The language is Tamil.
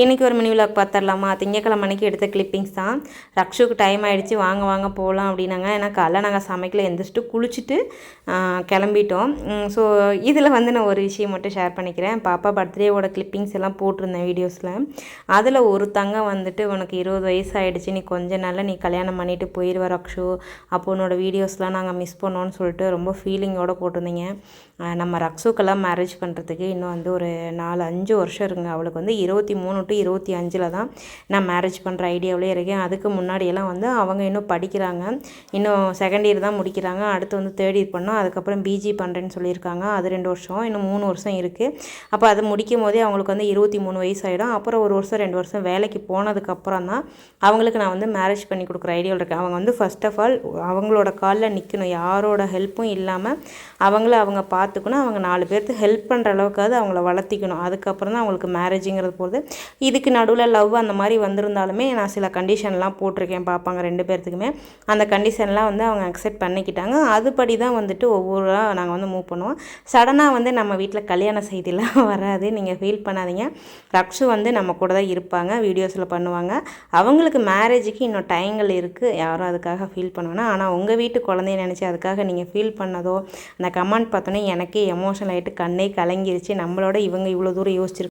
இன்றைக்கி ஒரு மினி விலாக் பார்த்துடலாமா? திங்கக்கிழமை அன்றைக்கி எடுத்த கிளிப்பிங்ஸ் தான். ரக்ஷுக்கு டைம் ஆகிடுச்சு, வாங்க வாங்க போகலாம் அப்படின்னாங்க. ஏன்னா காலைல நாங்கள் சமைக்கல, எந்திரிச்சிட்டு குளிச்சுட்டு கிளம்பிட்டோம். ஸோ இதில் நான் ஒரு விஷயம் மட்டும் ஷேர் பண்ணிக்கிறேன். பாப்பா பர்த்டேவோட கிளிப்பிங்ஸ் எல்லாம் போட்டிருந்தேன் வீடியோஸில். அதில் ஒரு உனக்கு 20 வயசு ஆகிடுச்சு, நீ கொஞ்ச நாளில் நீ கல்யாணம் பண்ணிவிட்டு போயிடுவ ரக்ஷு, அப்போ உன்னோட வீடியோஸ்லாம் நாங்கள் மிஸ் பண்ணோன்னு சொல்லிட்டு ரொம்ப ஃபீலிங்கோடு போட்டிருந்தீங்க. நம்ம ரக்ஷுக்கெல்லாம் மேரேஜ் பண்ணுறதுக்கு இன்னும் ஒரு 4-5 வருஷம் இருக்குங்க. அவளுக்கு 23 to 25 தான் நான் மேரேஜ் பண்ணுற ஐடியாவிலே இருக்கேன். அதுக்கு முன்னாடியெல்லாம் அவங்க இன்னும் படிக்கிறாங்க, இன்னும் செகண்ட் இயர் தான் முடிக்கிறாங்க. அடுத்து தேர்ட் இயர் பண்ணோம், அதுக்கப்புறம் பிஜி பண்ணுறேன்னு சொல்லியிருக்காங்க. அது 2 வருஷம், இன்னும் 3 வருஷம் இருக்குது. அப்போ அது முடிக்கும் போதே அவங்களுக்கு 23 வயசு ஆகிடும். அப்புறம் 1 வருஷம் 2 வருஷம் வேலைக்கு போனதுக்கப்புறம் தான் அவங்களுக்கு நான் மேரேஜ் பண்ணி கொடுக்குற ஐடியாவில் இருக்கேன். அவங்க ஃபர்ஸ்ட் ஆஃப் ஆல் அவங்களோட காலில் நிற்கணும், யாரோட ஹெல்ப்பும் இல்லாமல் அவங்க பார்த்துக்கணும். அவங்க 4 பேர்த்து ஹெல்ப் பண்ணுற அளவுக்காவது அவங்கள வளர்த்திக்கணும். அதுக்கப்புறம் தான் அவங்களுக்கு மேரேஜுங்கிறது போகிறது. இதுக்கு நடுவில் லவ் அந்த மாதிரி வந்திருந்தாலுமே நான் சில கண்டிஷன்லாம் போட்டிருக்கேன் பாப்பாங்க 2 பேர்த்துக்குமே. அந்த கண்டிஷன்லாம் அவங்க அக்செப்ட் பண்ணிக்கிட்டாங்க. அதுபடி தான் ஒவ்வொரு நாங்கள் மூவ் பண்ணுவோம். சடனாக நம்ம வீட்டில் கல்யாண செய்திலாம் வராது, நீங்கள் ஃபீல் பண்ணாதீங்க. ரக்ஷு நம்ம கூட தான் இருப்பாங்க, வீடியோஸில் பண்ணுவாங்க. அவங்களுக்கு மேரேஜுக்கு இன்னும் டைங்கள் இருக்குது, யாரும் அதுக்காக ஃபீல் பண்ணுவேன்னா. ஆனால் உங்கள் வீட்டு குழந்தைய நினச்சி அதுக்காக நீங்கள் ஃபீல் பண்ணதோ, அந்த கமெண்ட் பார்த்தோன்னே எனக்கே எமோஷனல் ஆகிட்டு கண்ணே கலங்கிருச்சு. நம்மளோட இவங்க இவ்வளோ தூரம் யோசிச்சிருக்கு.